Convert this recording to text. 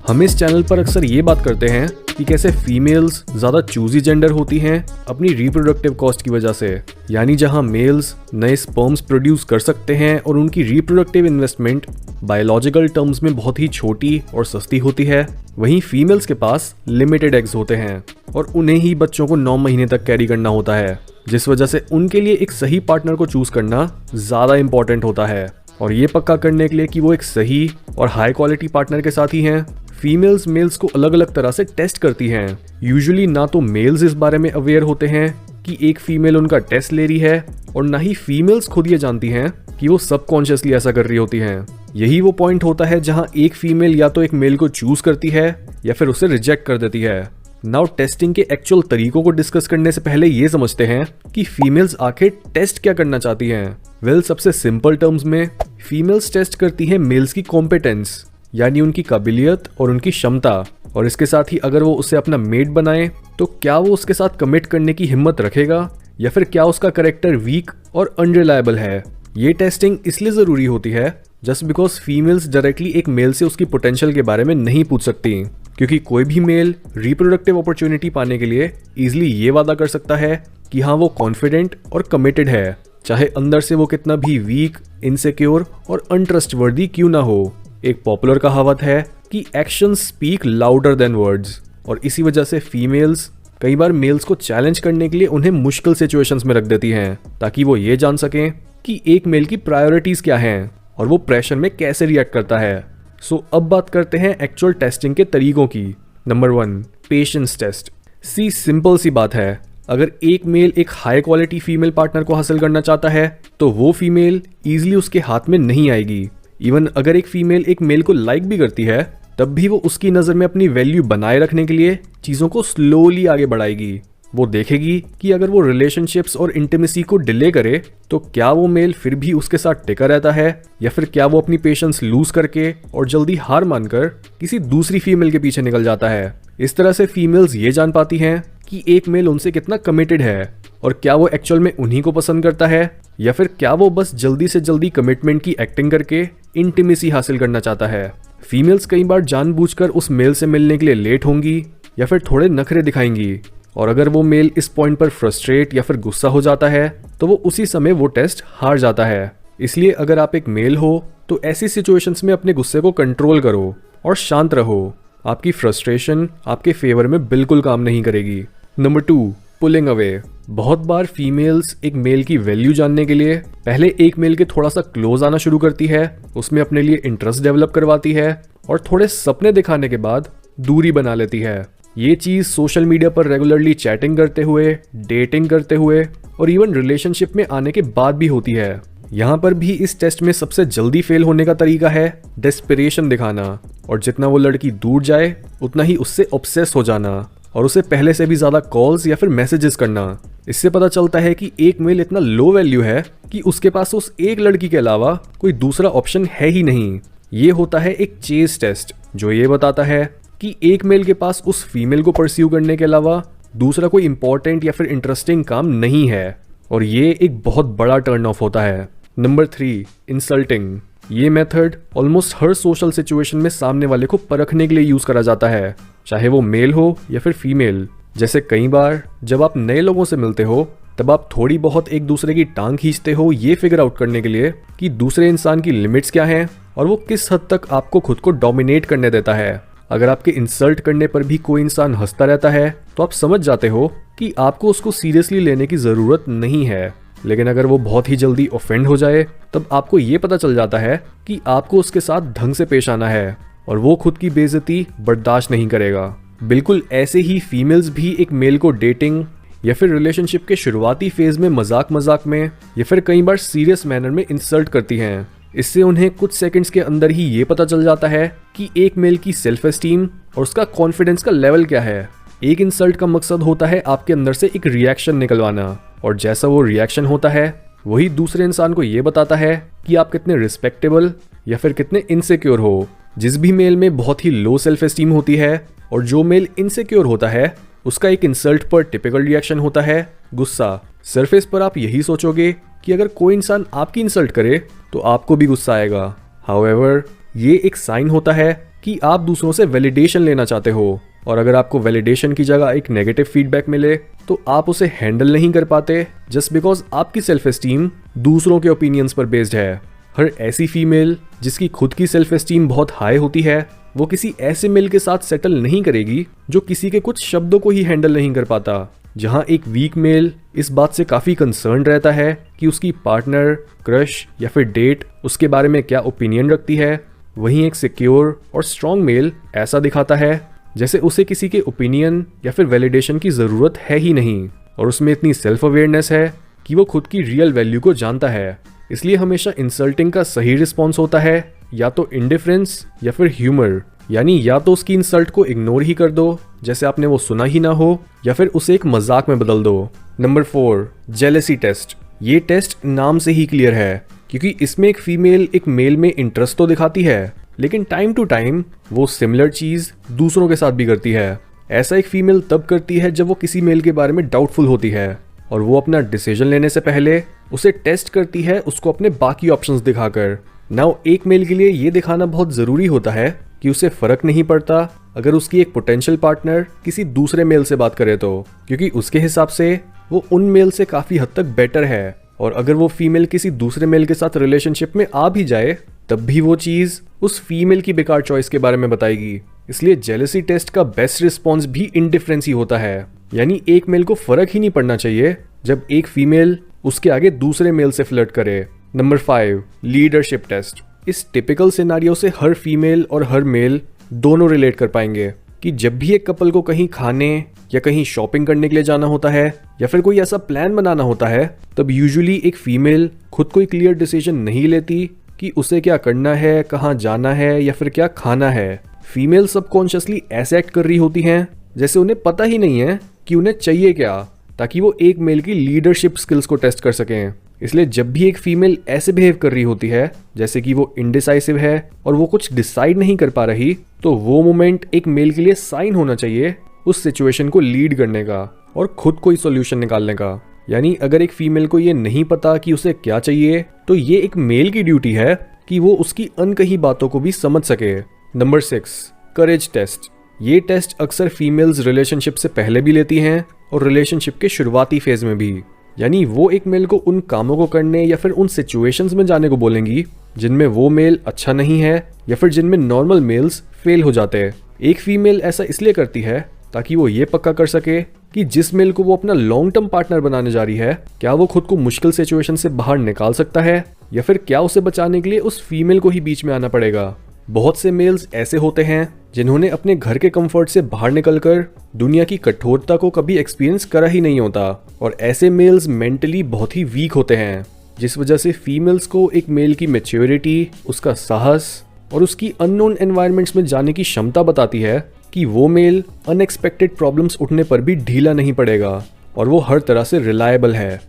हम इस चैनल पर अक्सर ये बात करते हैं कि कैसे फीमेल्स ज्यादा चूजी जेंडर होती हैं अपनी रिप्रोडक्टिव कॉस्ट की वजह से, यानी जहां मेल्स नए स्पर्म्स प्रोड्यूस कर सकते हैं और उनकी रिप्रोडक्टिव इन्वेस्टमेंट बायोलॉजिकल टर्म्स में बहुत ही छोटी और सस्ती होती है, वहीं फीमेल्स के पास लिमिटेड एग्स होते हैं और उन्हें ही बच्चों को 9 महीने तक कैरी करना होता है, जिस वजह से उनके लिए एक सही पार्टनर को चूज करना ज्यादा इंपॉर्टेंट होता है। और ये पक्का करने के लिए कि वो एक सही और हाई क्वालिटी पार्टनर के साथ ही हैं, फीमेल्स मेल्स को अलग अलग तरह से टेस्ट करती हैं। यूजुअली ना तो मेल्स इस बारे में अवेयर होते हैं कि एक फीमेल उनका टेस्ट ले रही है, और ना ही फीमेल्स खुद ये जानती हैं कि वो सबकॉन्शियसली ऐसा कर रही होती हैं। यही वो पॉइंट होता है जहां एक फीमेल या तो एक मेल को चूज करती है या फिर उसे रिजेक्ट कर देती है। नाउ टेस्टिंग के एक्चुअल तरीकों को डिस्कस करने से पहले ये समझते हैं कि फीमेल्स आखिर टेस्ट क्या करना चाहती हैं। वेल, सबसे सिंपल टर्म्स में फीमेल्स टेस्ट करती हैं मेल्स की कॉम्पिटेंस, यानी उनकी काबिलियत और उनकी क्षमता, और इसके साथ ही अगर वो उसे अपना मेट बनाए तो क्या वो उसके साथ कमिट करने की हिम्मत रखेगा या फिर क्या उसका कैरेक्टर वीक और अनरिलायबल है। ये टेस्टिंग इसलिए जरूरी होती है जस्ट बिकॉज फीमेल्स डायरेक्टली एक मेल से उसकी पोटेंशियल के बारे में नहीं पूछ सकती, क्योंकि कोई भी मेल रिप्रोडक्टिव अपॉर्चुनिटी पाने के लिए इजीली ये वादा कर सकता है कि हाँ वो कॉन्फिडेंट और कमिटेड है, चाहे अंदर से वो कितना भी वीक, इनसिक्योर और अनट्रस्टवर्दी क्यों ना हो। एक पॉपुलर कहावत है कि actions speak louder than words, और इसी वजह से फीमेल्स कई बार मेल्स को चैलेंज करने के लिए उन्हें मुश्किल सिचुएशंस में रख देती हैं, ताकि वो ये जान सकें कि एक मेल की प्रायोरिटीज क्या हैं और वो प्रेशर में कैसे रिएक्ट करता है। सो अब बात करते हैं एक्चुअल टेस्टिंग के तरीकों की। Number 1, patience test. सिंपल सी बात है, अगर एक मेल एक हाई क्वालिटी फीमेल पार्टनर को हासिल करना चाहता है तो वो फीमेल इजीली उसके हाथ में नहीं आएगी। इवन अगर एक फीमेल एक मेल को लाइक भी करती है तब भी वो उसकी नज़र में अपनी वैल्यू बनाए रखने के लिए चीज़ों को स्लोली आगे बढ़ाएगी। वो देखेगी कि अगर वो रिलेशनशिप्स और इंटीमेसी को डिले करे तो क्या वो मेल फिर भी उसके साथ टिका रहता है, या फिर क्या वो अपनी पेशेंस लूज करके और जल्दी हार मानकर किसी दूसरी फीमेल के पीछे निकल जाता है। इस तरह से फीमेल्स ये जान पाती हैं कि एक मेल उनसे कितना कमिटेड है और क्या वो एक्चुअल में उन्हीं को पसंद करता है, या फिर क्या वो बस जल्दी से जल्दी कमिटमेंट की एक्टिंग करके इंटीमेसी हासिल करना चाहता है। फीमेल्स कई बार जानबूझकर उस मेल से मिलने के लिए लेट होंगी या फिर थोड़े नखरे दिखाएंगी, और अगर वो मेल इस पॉइंट पर फ्रस्ट्रेट या फिर गुस्सा हो जाता है तो वो उसी समय वो टेस्ट हार जाता है। इसलिए अगर आप एक मेल हो तो ऐसी सिचुएशंस में अपने गुस्से को कंट्रोल करो और शांत रहो। आपकी फ्रस्ट्रेशन आपके फेवर में बिल्कुल काम नहीं करेगी। Number 2, pulling away. बहुत बार फीमेल्स एक मेल की वैल्यू जानने के लिए पहले एक मेल के थोड़ा सा क्लोज आना शुरू करती है, उसमें अपने लिए इंटरेस्ट डेवलप करवाती है और थोड़े सपने दिखाने के बाद दूरी बना लेती है। ये चीज सोशल मीडिया पर रेगुलरली चैटिंग करते हुए, डेटिंग करते हुए और इवन रिलेशनशिप में आने के बाद भी होती है। यहाँ पर भी इस टेस्ट में सबसे जल्दी फेल होने का तरीका है डेस्परेशन दिखाना, और जितना वो लड़की दूर जाए उतना ही उससे ऑब्सेस हो जाना और उसे पहले से भी ज्यादा कॉल्स या फिर मैसेजेस करना। इससे पता चलता है कि एक मेल इतना लो वैल्यू है कि उसके पास उस एक लड़की के अलावा कोई दूसरा ऑप्शन है ही नहीं। ये होता है एक चेज टेस्ट, जो ये बताता है कि एक मेल के पास उस फीमेल को परस्यू करने के अलावा दूसरा कोई इंपॉर्टेंट या फिर इंटरेस्टिंग काम नहीं है, और ये एक बहुत बड़ा टर्न ऑफ होता है। Number 3, insulting. ये मेथड ऑलमोस्ट हर सोशल सिचुएशन में सामने वाले को परखने के लिए यूज करा जाता है, चाहे वो मेल हो या फिर फीमेल। जैसे कई बार जब आप नए लोगों से मिलते हो तब आप थोड़ी बहुत एक दूसरे की टांग खींचते हो ये फिगर आउट करने के लिए कि दूसरे इंसान की लिमिट्स क्या हैं और वो किस हद तक आपको खुद को डोमिनेट करने देता है। अगर आपके इंसल्ट करने पर भी कोई इंसान हंसता रहता है तो आप समझ जाते हो कि आपको उसको सीरियसली लेने की जरूरत नहीं है, लेकिन अगर वो बहुत ही जल्दी ऑफेंड हो जाए तब आपको ये पता चल जाता है कि आपको उसके साथ ढंग से पेश आना है और वो खुद की बेइज्जती बर्दाश्त नहीं करेगा। बिल्कुल ऐसे ही फीमेल्स भी एक मेल को डेटिंग या फिर रिलेशनशिप के शुरुआती फेज में मजाक में या फिर कई बार सीरियस मैनर में इंसल्ट करती हैं। इससे उन्हें कुछ सेकंड्स के अंदर ही ये पता चल जाता है कि एक मेल की सेल्फ एस्टीम और उसका कॉन्फिडेंस का लेवल क्या है। एक इंसल्ट का मकसद होता है आपके अंदर से एक रिएक्शन निकलवाना, और जैसा वो रिएक्शन होता है वही दूसरे इंसान को ये बताता है कि आप कितने रिस्पेक्टेबल या फिर कितने इनसिक्योर हो। जिस भी मेल में बहुत ही लो सेल्फ एस्टीम होती है और जो मेल इनसिक्योर होता है उसका एक इंसल्ट पर टिपिकल रिएक्शन होता है गुस्सा। सरफेस पर आप यही सोचोगे कि अगर कोई इंसान आपकी इंसल्ट करे तो आपको भी गुस्सा आएगा। हाउएवर ये एक साइन होता है कि आप दूसरों से वैलिडेशन लेना चाहते हो, और अगर आपको वैलिडेशन की जगह एक नेगेटिव फीडबैक मिले तो आप उसे हैंडल नहीं कर पाते जस्ट बिकॉज आपकी सेल्फ एस्टीम दूसरों के ओपिनियंस पर बेस्ड है। हर ऐसी फीमेल जिसकी खुद की सेल्फ एस्टीम बहुत हाई होती है, वो किसी ऐसे मेल के साथ सेटल नहीं करेगी जो किसी के कुछ शब्दों को ही हैंडल नहीं कर पाता। जहां एक वीक मेल इस बात से काफी कंसर्न रहता है कि उसकी पार्टनर, क्रश या फिर डेट उसके बारे में क्या ओपिनियन रखती है, वहीं एक सिक्योर और स्ट्रॉन्ग मेल ऐसा दिखाता है जैसे उसे किसी के ओपिनियन या फिर वैलिडेशन की जरूरत है ही नहीं, और उसमें इतनी सेल्फ अवेयरनेस है कि वो खुद की रियल वैल्यू को जानता है। इसलिए हमेशा इंसल्टिंग का सही रिस्पॉन्स होता है या तो इंडिफरेंस या फिर ह्यूमर, यानी या तो उसकी इंसल्ट को इग्नोर ही कर दो जैसे आपने वो सुना ही ना हो, या फिर उसे एक मजाक में बदल दो। Number 4, jealousy test. ये टेस्ट नाम से ही क्लियर है, क्योंकि इसमें एक फीमेल एक मेल में इंटरेस्ट तो दिखाती है, लेकिन टाइम टू टाइम वो सिमिलर चीज दूसरों के साथ भी करती है। ऐसा एक फीमेल तब करती है जब वो किसी मेल के बारे में डाउटफुल होती है, और वो अपना डिसीजन लेने से पहले उसे टेस्ट करती है उसको अपने बाकी ऑप्शंस दिखाकर। नाउ एक मेल के लिए ये दिखाना बहुत जरूरी होता है कि उसे फर्क नहीं पड़ता अगर उसकी एक पोटेंशियल पार्टनर किसी दूसरे मेल से बात करे तो, क्योंकि उसके हिसाब से वो उन मेल से काफी हद तक बेटर है, और अगर वो फीमेल किसी दूसरे मेल के साथ रिलेशनशिप में आ भी जाए तब भी वो चीज उस फीमेल की बेकार चॉइस के बारे में बताएगी। इसलिए जेलेसी टेस्ट का बेस्ट रिस्पॉन्स भी इंडिफरेंस ही होता है, यानी एक मेल को फर्क ही नहीं पड़ना चाहिए जब एक फीमेल उसके आगे दूसरे मेल से फ्लर्ट करे। Number 5, leadership test. इस टिपिकल सिनारियो से हर फीमेल और हर मेल दोनों रिलेट कर पाएंगे कि जब भी एक कपल को कहीं खाने या कहीं शॉपिंग करने के लिए जाना होता है या फिर कोई ऐसा प्लान बनाना होता है, तब यूजुअली एक फीमेल खुद कोई क्लियर डिसीजन नहीं लेती कि उसे क्या करना है, कहाँ जाना है या फिर क्या खाना है। फीमेल सबकॉन्शियसली ऐसे एक्ट कर रही होती हैं जैसे उन्हें पता ही नहीं है कि उन्हें चाहिए क्या, ताकि वो एक मेल की लीडरशिप स्किल्स को टेस्ट कर सकें। इसलिए जब भी एक फीमेल ऐसे बिहेव कर रही होती है जैसे कि वो इनडिसाइसिव है और वो कुछ डिसाइड नहीं कर पा रही, तो वो मोमेंट एक मेल के लिए साइन होना चाहिए उस सिचुएशन को लीड करने का और खुद कोई सॉल्यूशन निकालने का। यानी अगर एक फीमेल को ये नहीं पता कि उसे क्या चाहिए, तो ये एक मेल की ड्यूटी है कि वो उसकी अनकही बातों को भी समझ सके। नंबर 6, करेज टेस्ट। ये टेस्ट अक्सर फीमेल्स रिलेशनशिप से पहले भी लेती हैं और रिलेशनशिप के शुरुआती फेज में भी। यानी वो एक मेल को उन कामों को करने या फिर उन सिचुएशंस में जाने को बोलेंगी जिनमें वो मेल अच्छा नहीं है या फिर जिनमें नॉर्मल मेल्स फेल हो जाते हैं। एक फीमेल ऐसा इसलिए करती है ताकि वो ये पक्का कर सके कि जिस मेल को वो अपना लॉन्ग टर्म पार्टनर बनाने जा रही है, क्या वो खुद को मुश्किल सिचुएशन से बाहर निकाल सकता है या फिर क्या उसे बचाने के लिए उस फीमेल को ही बीच में आना पड़ेगा। बहुत से मेल्स ऐसे होते हैं जिन्होंने अपने घर के कंफर्ट से बाहर निकलकर दुनिया की कठोरता को कभी एक्सपीरियंस करा ही नहीं होता, और ऐसे मेल्स मेंटली बहुत ही वीक होते हैं, जिस वजह से फीमेल्स को एक मेल की मैच्योरिटी, उसका साहस और उसकी अननोन एनवायरनमेंट्स में जाने की क्षमता बताती है कि वो मेल अनएक्सपेक्टेड प्रॉब्लम्स उठने पर भी ढीला नहीं पड़ेगा और वो हर तरह से रिलायबल है।